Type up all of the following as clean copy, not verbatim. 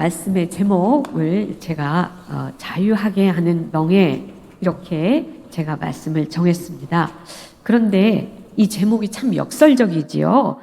말씀의 제목을 제가 자유하게 하는 멍에 이렇게 제가 말씀을 정했습니다. 그런데 이 제목이 참 역설적이지요.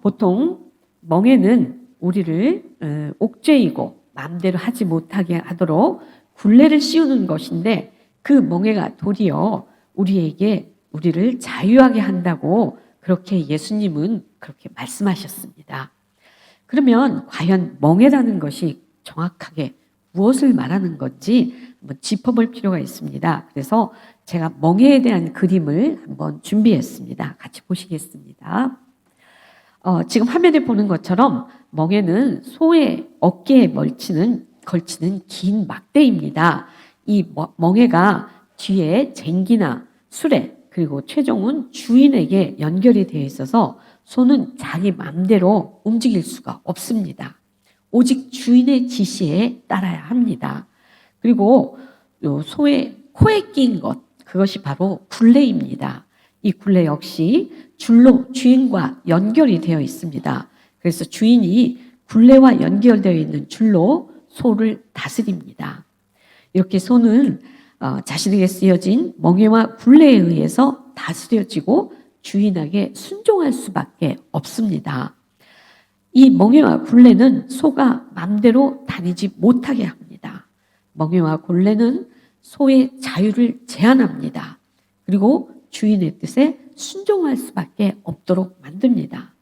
보통 멍에는 우리를 옥죄이고 마음대로 하지 못하게 하도록 굴레를 씌우는 것인데 그 멍에가 도리어 우리를 자유하게 한다고 그렇게 예수님은 그렇게 말씀하셨습니다. 그러면 과연 멍에라는 것이 정확하게 무엇을 말하는 건지 한번 짚어볼 필요가 있습니다. 그래서 제가 멍에에 대한 그림을 한번 준비했습니다. 같이 보시겠습니다. 지금 화면에 보는 것처럼 멍에는 소의 어깨에 걸치는 긴 막대입니다. 이 멍에가 뒤에 쟁기나 수레 그리고 최종은 주인에게 연결이 되어 있어서 소는 자기 마음대로 움직일 수가 없습니다. 오직 주인의 지시에 따라야 합니다. 그리고 소의 코에 낀 것, 그것이 바로 굴레입니다. 이 굴레 역시 줄로 주인과 연결이 되어 있습니다. 그래서 주인이 굴레와 연결되어 있는 줄로 소를 다스립니다. 이렇게 소는 자신에게 쓰여진 멍에와 굴레에 의해서 다스려지고 주인에게 순종할 수밖에 없습니다. 이 멍에와 굴레는 소가 마음대로 다니지 못하게 합니다. 멍에와 굴레는 소의 자유를 제한합니다. 그리고 주인의 뜻에 순종할 수밖에 없도록 만듭니다.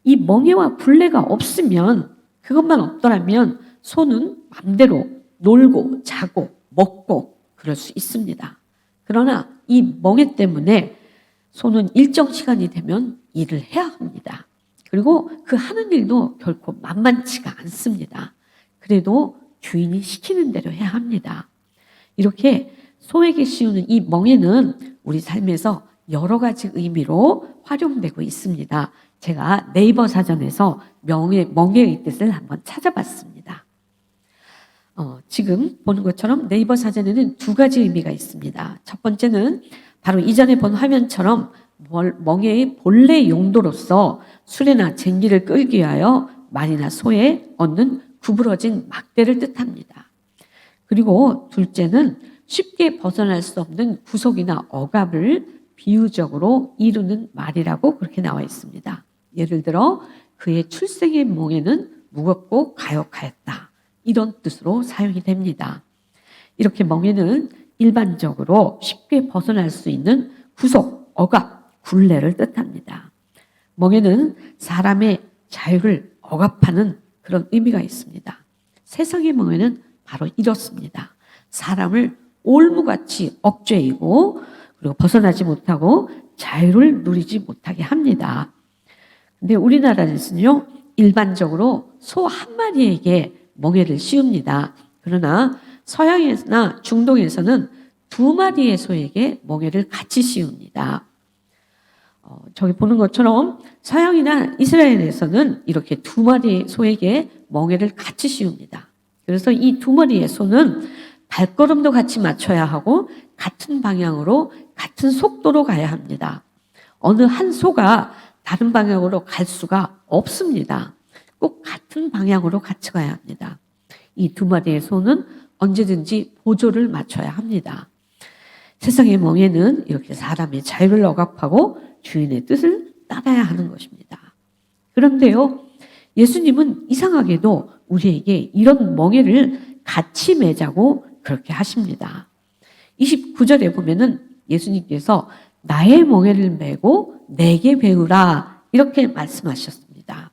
이 멍에와 굴레가 없으면, 그것만 없더라면 소는 마음대로 놀고 자고 먹고 그럴 수 있습니다. 그러나 이 멍에 때문에 소는 일정 시간이 되면 일을 해야 합니다. 그리고 그 하는 일도 결코 만만치가 않습니다. 그래도 주인이 시키는 대로 해야 합니다. 이렇게 소에게 씌우는 이 멍에는 우리 삶에서 여러 가지 의미로 활용되고 있습니다. 제가 네이버 사전에서 멍에의 뜻을 한번 찾아봤습니다. 지금 보는 것처럼 네이버 사전에는 두 가지 의미가 있습니다. 첫 번째는 바로 이전에 본 화면처럼 멍에의 본래 용도로서 수레나 쟁기를 끌기 위하여 말이나 소에 얻는 구부러진 막대를 뜻합니다. 그리고 둘째는 쉽게 벗어날 수 없는 구속이나 억압을 비유적으로 이루는 말이라고 그렇게 나와 있습니다. 예를 들어 그의 출생의 멍에는 무겁고 가혹하였다. 이런 뜻으로 사용이 됩니다. 이렇게 멍에는 일반적으로 쉽게 벗어날 수 있는 구속, 억압, 굴레를 뜻합니다. 멍에는 사람의 자유를 억압하는 그런 의미가 있습니다. 세상의 멍에는 바로 이렇습니다. 사람을 올무같이 억죄이고 그리고 벗어나지 못하고 자유를 누리지 못하게 합니다. 근데 우리나라에서는요, 일반적으로 소 한 마리에게 멍에를 씌웁니다. 그러나 서양이나 중동에서는 두 마리의 소에게 멍에를 같이 씌웁니다. 저기 보는 것처럼 서양이나 이스라엘에서는 이렇게 두 마리의 소에게 멍에를 같이 씌웁니다. 그래서 이 두 마리의 소는 발걸음도 같이 맞춰야 하고 같은 방향으로 같은 속도로 가야 합니다. 어느 한 소가 다른 방향으로 갈 수가 없습니다. 꼭 같은 방향으로 같이 가야 합니다. 이 두 마리의 소는 언제든지 보조를 맞춰야 합니다. 세상의 멍에는 이렇게 사람의 자유를 억압하고 주인의 뜻을 따라야 하는 것입니다. 그런데요, 예수님은 이상하게도 우리에게 이런 멍에를 같이 매자고 그렇게 하십니다. 29절에 보면은 예수님께서 나의 멍에를 메고 내게 배우라 이렇게 말씀하셨습니다.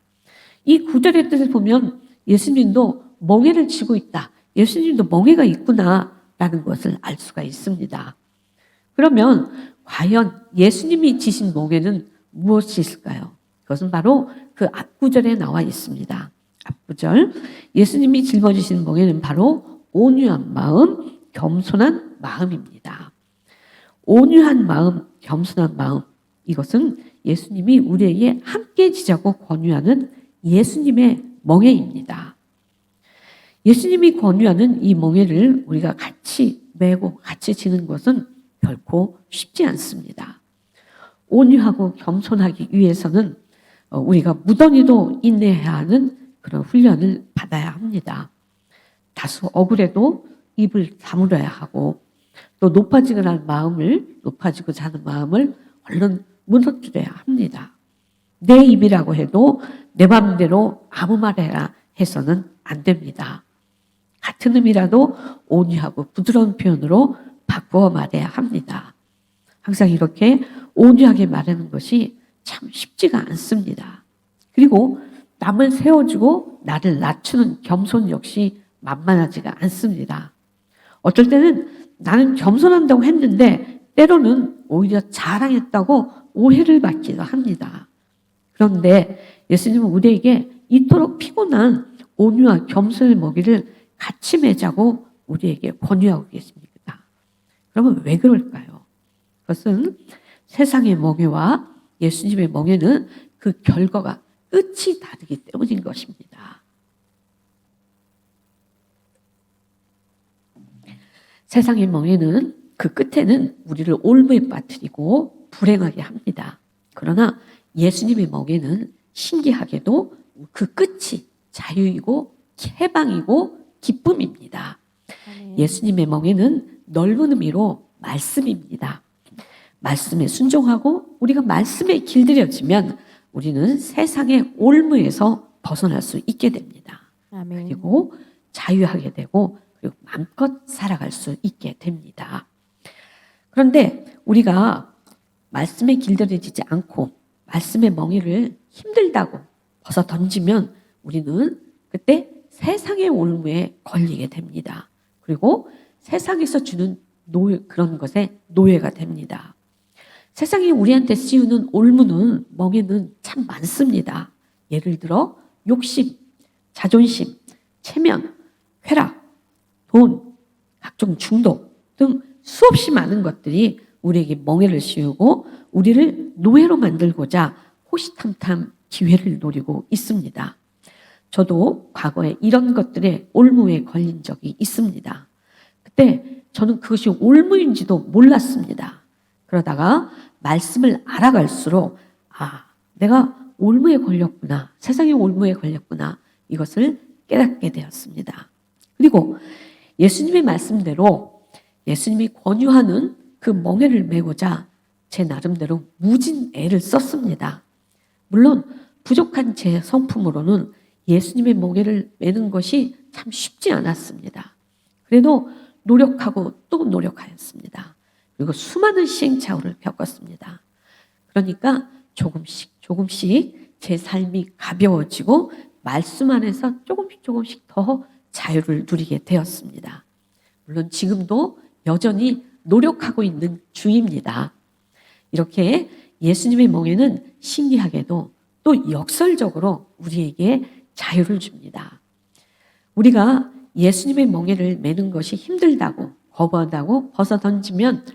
이 구절의 뜻을 보면 예수님도 멍에를 지고 있다. 예수님도 멍에가 있구나라는 것을 알 수가 있습니다. 그러면 과연 예수님이 지신 멍에는 무엇이 있을까요? 그것은 바로 그 앞구절에 나와 있습니다. 앞구절, 예수님이 짊어지신 멍에는 바로 온유한 마음, 겸손한 마음입니다. 온유한 마음, 겸손한 마음, 이것은 예수님이 우리에게 함께 지자고 권유하는 예수님의 멍에입니다. 예수님이 권유하는 이 멍에를 우리가 같이 메고 같이 지는 것은 결코 쉽지 않습니다. 온유하고 겸손하기 위해서는 우리가 무던히도 인내해야 하는 그런 훈련을 받아야 합니다. 다소 억울해도 입을 다물어야 하고 또 높아지고자 하는 마음을 얼른 무너뜨려야 합니다. 내 입이라고 해도 내 마음대로 아무 말 해라 해서는 안 됩니다. 같은 의미라도 온유하고 부드러운 표현으로 바꾸어 말해야 합니다. 항상 이렇게 온유하게 말하는 것이 참 쉽지가 않습니다. 그리고 남을 세워주고 나를 낮추는 겸손 역시 만만하지가 않습니다. 어쩔 때는 나는 겸손한다고 했는데 때로는 오히려 자랑했다고 오해를 받기도 합니다. 그런데 예수님은 우리에게 이토록 피곤한 온유와 겸손의 먹이를 같이 매자고 우리에게 권유하고 계십니다. 그러면 왜 그럴까요? 그것은 세상의 멍에와 예수님의 멍에는 그 결과가 끝이 다르기 때문인 것입니다. 세상의 멍에는 그 끝에는 우리를 올무에 빠뜨리고 불행하게 합니다. 그러나 예수님의 멍에는 신기하게도 그 끝이 자유이고 해방이고 기쁨입니다. 예수님의 멍에는 넓은 의미로 말씀입니다. 말씀에 순종하고 우리가 말씀에 길들여지면 우리는 세상의 올무에서 벗어날 수 있게 됩니다. 아멘. 그리고 자유하게 되고 그리고 마음껏 살아갈 수 있게 됩니다. 그런데 우리가 말씀에 길들여지지 않고 말씀의 멍에를 힘들다고 벗어 던지면 우리는 그때 세상의 올무에 걸리게 됩니다. 그리고 세상에서 주는 그런 것에 노예가 됩니다. 세상이 우리한테 씌우는 올무는 멍에는 참 많습니다. 예를 들어 욕심, 자존심, 체면, 쾌락, 돈, 각종 중독 등 수없이 많은 것들이 우리에게 멍에를 씌우고 우리를 노예로 만들고자 호시탐탐 기회를 노리고 있습니다. 저도 과거에 이런 것들에 올무에 걸린 적이 있습니다. 그때 저는 그것이 올무인지도 몰랐습니다. 그러다가 말씀을 알아갈수록 내가 올무에 걸렸구나. 세상의 올무에 걸렸구나. 이것을 깨닫게 되었습니다. 그리고 예수님의 말씀대로 예수님이 권유하는 그 멍에를 메고자 제 나름대로 무진 애를 썼습니다. 물론 부족한 제 성품으로는 예수님의 멍에를 메는 것이 참 쉽지 않았습니다. 그래도 노력하고 또 노력하였습니다. 그리고 수많은 시행착오를 겪었습니다. 그러니까 조금씩 제 삶이 가벼워지고 말씀 안에서 조금씩 더 자유를 누리게 되었습니다. 물론 지금도 여전히 노력하고 있는 중입니다. 이렇게 예수님의 멍에는 신기하게도 또 역설적으로 우리에게 자유를 줍니다. 우리가 예수님의 멍에를 매는 것이 힘들다고 거부한다고 벗어 던지면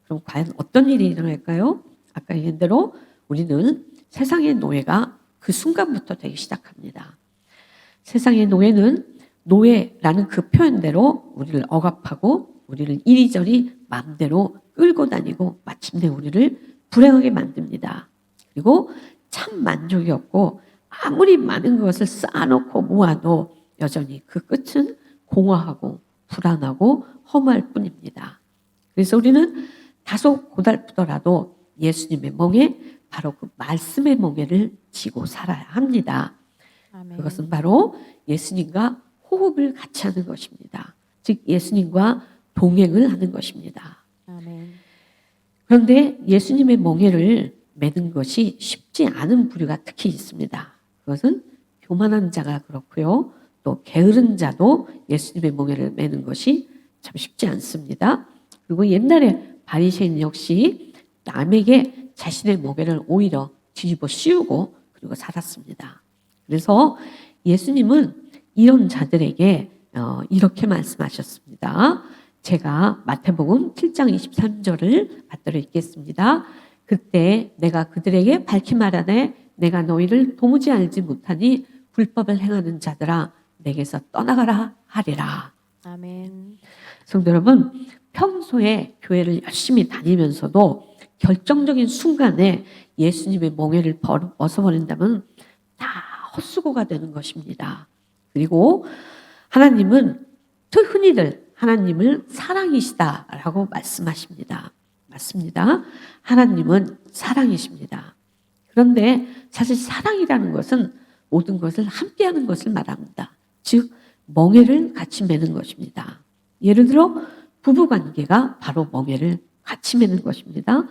그럼 과연 어떤 일이 일어날까요? 아까 얘기한 대로 우리는 세상의 노예가 그 순간부터 되기 시작합니다. 세상의 노예는 노예라는 그 표현대로 우리를 억압하고 우리를 이리저리 마음대로 끌고 다니고 마침내 우리를 불행하게 만듭니다. 그리고 참 만족이 없고 아무리 많은 것을 쌓아놓고 모아도 여전히 그 끝은 공허하고 불안하고 허무할 뿐입니다. 그래서 우리는 다소 고달프더라도 예수님의 멍에 바로 그 말씀의 멍에를 지고 살아야 합니다. 아멘. 그것은 바로 예수님과 호흡을 같이 하는 것입니다. 즉 예수님과 동행을 하는 것입니다. 아멘. 그런데 예수님의 멍에를 매는 것이 쉽지 않은 부류가 특히 있습니다. 그것은 교만한 자가 그렇고요. 또 게으른 자도 예수님의 멍에를 매는 것이 참 쉽지 않습니다. 그리고 옛날에 바리새인 역시 남에게 자신의 멍에를 오히려 뒤집어 씌우고 그리고 살았습니다. 그래서 예수님은 이런 자들에게 이렇게 말씀하셨습니다. 제가 마태복음 7장 23절을 받들어 읽겠습니다. 그때 내가 그들에게 밝히 말하되 내가 너희를 도무지 알지 못하니 불법을 행하는 자들아 내게서 떠나가라 하리라. 아멘. 성도 여러분, 평소에 교회를 열심히 다니면서도 결정적인 순간에 예수님의 멍에를 벗어버린다면 다 헛수고가 되는 것입니다. 그리고 하나님은 흔히들 하나님을 사랑이시다라고 말씀하십니다. 맞습니다. 하나님은 사랑이십니다. 그런데 사실 사랑이라는 것은 모든 것을 함께하는 것을 말합니다. 즉 멍에를 같이 매는 것입니다. 예를 들어 부부관계가 바로 멍에를 같이 매는 것입니다.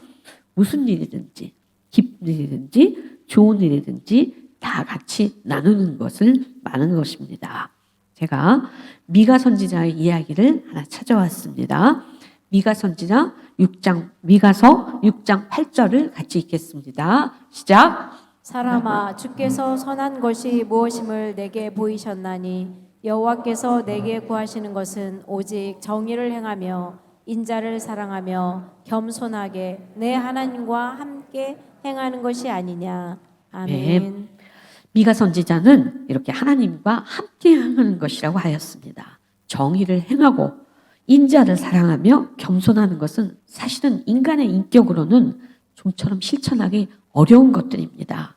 무슨 일이든지 기쁜 일이든지 좋은 일이든지 다 같이 나누는 것을 말하는 것입니다. 제가 미가 선지자의 이야기를 하나 찾아왔습니다. 미가서 6장 8절을 같이 읽겠습니다. 시작. 사람아, 주께서 선한 것이 무엇임을 내게 보이셨나니 여호와께서 내게 구하시는 것은 오직 정의를 행하며 인자를 사랑하며 겸손하게 내 하나님과 함께 행하는 것이 아니냐. 아멘. 네. 미가 선지자는 이렇게 하나님과 함께 행하는 것이라고 하였습니다. 정의를 행하고 인자를 사랑하며 겸손하는 것은 사실은 인간의 인격으로는 좀처럼 실천하기 어려운 것들입니다.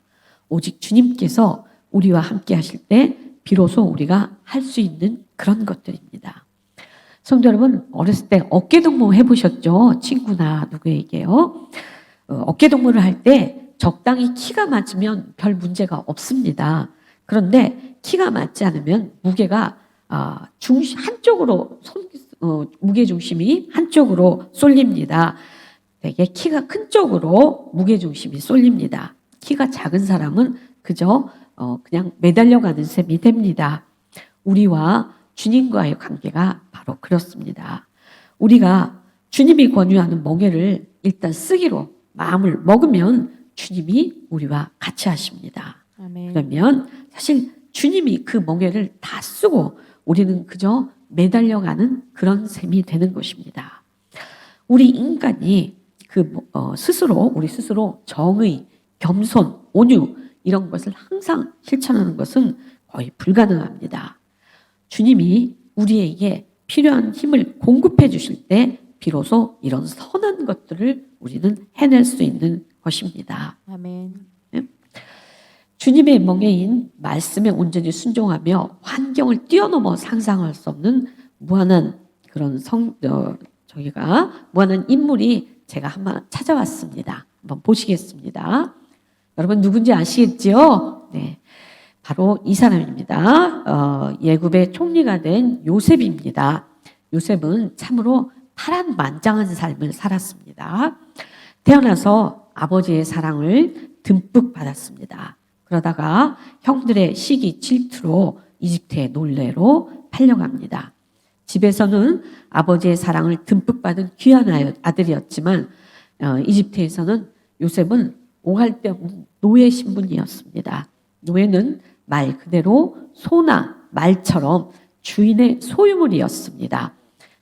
오직 주님께서 우리와 함께 하실 때 비로소 우리가 할 수 있는 그런 것들입니다. 성도 여러분, 어렸을 때 어깨동무 해보셨죠? 친구나 누구에게요? 어깨동무를 할 때 적당히 키가 맞으면 별 문제가 없습니다. 그런데 키가 맞지 않으면 무게가 한쪽으로 무게중심이 한쪽으로 쏠립니다. 되게 키가 큰 쪽으로 무게중심이 쏠립니다. 키가 작은 사람은 그저 그냥 매달려가는 셈이 됩니다. 우리와 주님과의 관계가 바로 그렇습니다. 우리가 주님이 권유하는 멍에를 일단 쓰기로 마음을 먹으면 주님이 우리와 같이 하십니다. 아멘. 그러면 사실 주님이 그 멍에를 다 쓰고 우리는 그저 매달려가는 그런 셈이 되는 것입니다. 우리 인간이 우리 스스로 정의, 겸손, 온유 이런 것을 항상 실천하는 것은 거의 불가능합니다. 주님이 우리에게 필요한 힘을 공급해 주실 때 비로소 이런 선한 것들을 우리는 해낼 수 있는 것입니다. 아멘. 주님의 멍에인 말씀에 온전히 순종하며 환경을 뛰어넘어 상상할 수 없는 무한한 그런 무한한 인물이 제가 한번 찾아왔습니다. 한번 보시겠습니다. 여러분 누군지 아시겠죠? 네, 바로 이 사람입니다. 예굽의 총리가 된 요셉입니다. 요셉은 참으로 파란만장한 삶을 살았습니다. 태어나서 아버지의 사랑을 듬뿍 받았습니다. 그러다가 형들의 시기 질투로 이집트의 놀래로 팔려갑니다. 집에서는 아버지의 사랑을 듬뿍 받은 귀한 아들이었지만 이집트에서는 요셉은 오갈 데 없는 노예 신분이었습니다. 노예는 말 그대로 소나 말처럼 주인의 소유물이었습니다.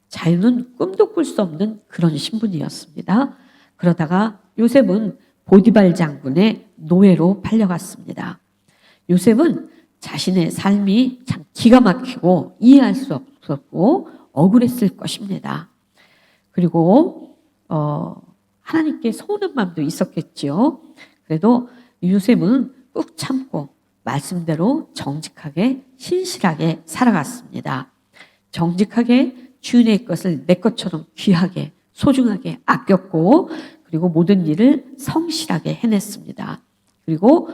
자유는 꿈도 꿀 수 없는 그런 신분이었습니다. 그러다가 요셉은 보디발 장군의 노예로 팔려갔습니다. 요셉은 자신의 삶이 참 기가 막히고 이해할 수 없었고 억울했을 것입니다. 그리고 하나님께 서운한 마음도 있었겠지요. 그래도 요셉은 꾹 참고 말씀대로 정직하게 신실하게 살아갔습니다. 정직하게 주인의 것을 내 것처럼 귀하게 소중하게 아꼈고 그리고 모든 일을 성실하게 해냈습니다. 그리고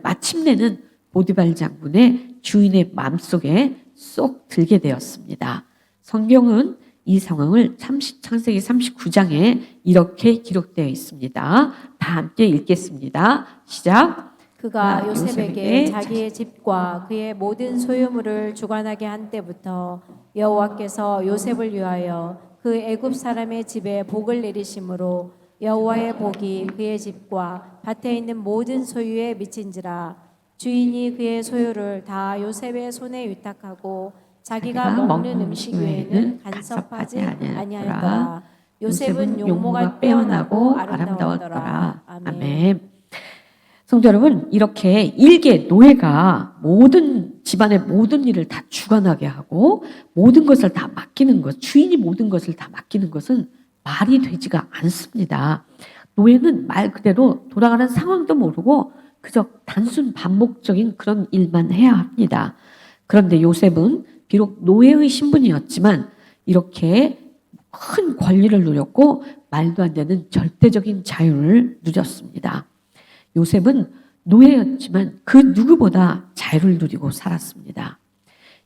마침내는 보디발 장군의 주인의 마음속에 쏙 들게 되었습니다. 성경은 이 상황을 창세기 39장에 이렇게 기록되어 있습니다. 다 함께 읽겠습니다. 시작. 그가 요셉에게 자기의 집과 그의 모든 소유물을 주관하게 한 때부터 여호와께서 요셉을 위하여 그 애굽 사람의 집에 복을 내리심으로 여호와의 복이 그의 집과 밭에 있는 모든 소유에 미친지라. 주인이 그의 소유를 다 요셉의 손에 위탁하고 자기가 먹는 음식 외에는 간섭하지 아니하였더라. 요셉은 용모가 빼어나고 아름다웠더라. 아멘. 성도 여러분, 이렇게 일개 노예가 집안의 모든 일을 다 주관하게 하고 모든 것을 다 맡기는 것, 주인이 모든 것을 다 맡기는 것은 말이 되지가 않습니다. 노예는 말 그대로 돌아가는 상황도 모르고 그저 단순 반복적인 그런 일만 해야 합니다. 그런데 요셉은 비록 노예의 신분이었지만 이렇게 큰 권리를 누렸고 말도 안 되는 절대적인 자유를 누렸습니다. 요셉은 노예였지만 그 누구보다 자유를 누리고 살았습니다.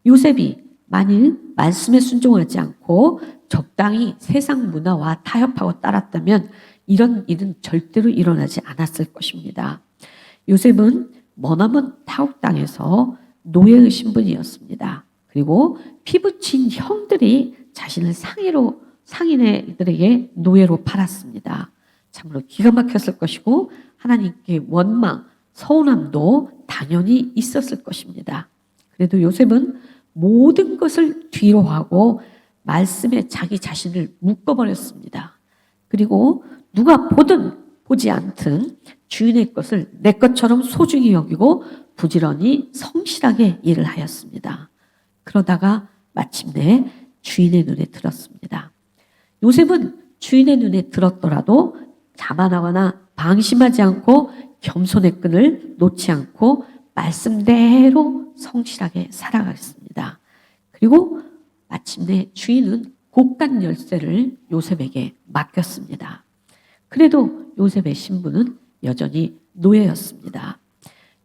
요셉이 만일 말씀에 순종하지 않고 적당히 세상 문화와 타협하고 따랐다면 이런 일은 절대로 일어나지 않았을 것입니다. 요셉은 머나먼 타국 땅에서 노예의 신분이었습니다. 그리고 피부친 형들이 자신을 상인들에게 노예로 팔았습니다. 참으로 기가 막혔을 것이고 하나님께 원망, 서운함도 당연히 있었을 것입니다. 그래도 요셉은 모든 것을 뒤로하고 말씀에 자기 자신을 묶어버렸습니다. 그리고 누가 보든 보지 않든 주인의 것을 내 것처럼 소중히 여기고 부지런히 성실하게 일을 하였습니다. 그러다가 마침내 주인의 눈에 들었습니다. 요셉은 주인의 눈에 들었더라도 자만하거나 방심하지 않고 겸손의 끈을 놓지 않고 말씀대로 성실하게 살아갔습니다. 그리고 마침내 주인은 곳간 열쇠를 요셉에게 맡겼습니다. 그래도 요셉의 신분은 여전히 노예였습니다.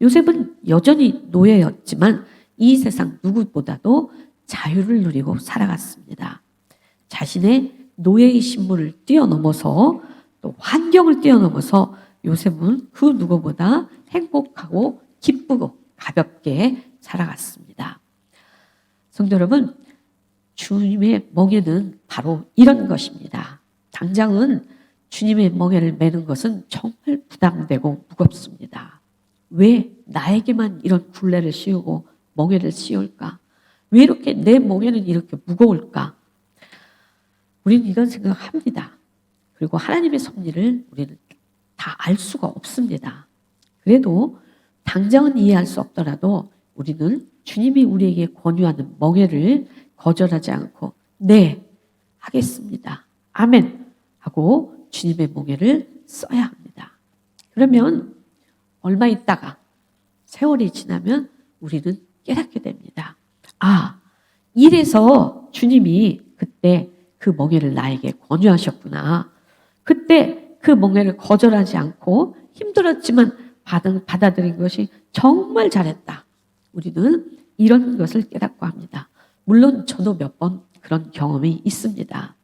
요셉은 여전히 노예였지만 이 세상 누구보다도 자유를 누리고 살아갔습니다. 자신의 노예의 신분을 뛰어넘어서 또 환경을 뛰어넘어서 요셉은 그 누구보다 행복하고 기쁘고 가볍게 살아갔습니다. 성도 여러분, 주님의 멍에는 바로 이런 것입니다. 당장은 주님의 멍에를 매는 것은 정말 부담되고 무겁습니다. 왜 나에게만 이런 굴레를 씌우고 멍에를 씌울까? 왜 이렇게 내 멍에는 이렇게 무거울까? 우리는 이런 생각합니다. 그리고 하나님의 섭리를 우리는 다 알 수가 없습니다. 그래도 당장은 이해할 수 없더라도 우리는 주님이 우리에게 권유하는 멍에를 거절하지 않고 네, 하겠습니다. 아멘 하고 주님의 멍에를 써야 합니다. 그러면 얼마 있다가 세월이 지나면 우리는 깨닫게 됩니다. 아, 이래서 주님이 그때 그 멍에를 나에게 권유하셨구나. 그때 그 멍에를 거절하지 않고 힘들었지만 받아들인 것이 정말 잘했다. 우리는 이런 것을 깨닫고 합니다. 물론 저도 몇 번 그런 경험이 있습니다.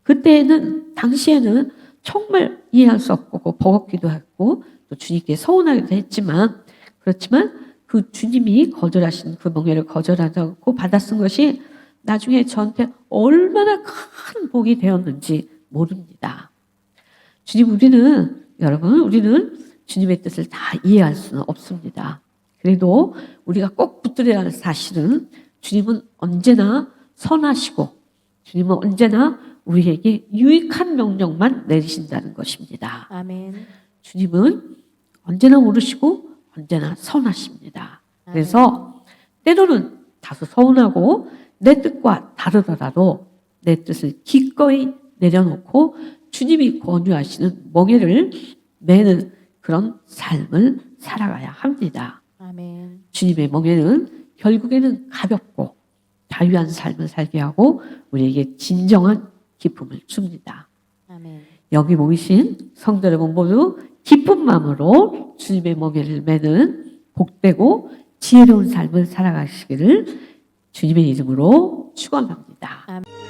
그때는 당시에는 정말 이해할 수 없고 버겁기도 했고 또 주님께 서운하기도 했지만 그렇지만 그 주님이 거절하신 그 멍에를 거절하지 않고 받아쓴 것이 나중에 저한테 얼마나 큰 복이 되었는지 모릅니다. 여러분, 우리는 주님의 뜻을 다 이해할 수는 없습니다. 그래도 우리가 꼭 붙들어야 할 사실은 주님은 언제나 선하시고 주님은 언제나 우리에게 유익한 명령만 내리신다는 것입니다. 아멘. 주님은 언제나 오르시고 언제나 선하십니다. 그래서 때로는 다소 서운하고 내 뜻과 다르더라도 내 뜻을 기꺼이 내려놓고 주님이 권유하시는 멍에를 매는 그런 삶을 살아가야 합니다. 아멘. 주님의 멍에는 결국에는 가볍고 자유한 삶을 살게 하고 우리에게 진정한 기쁨을 줍니다. 아멘. 여기 모이신 성도 여러분 모두 기쁜 마음으로 주님의 멍에를 매는 복되고 지혜로운 삶을 살아가시기를 주님의 이름으로 축원합니다. 아멘.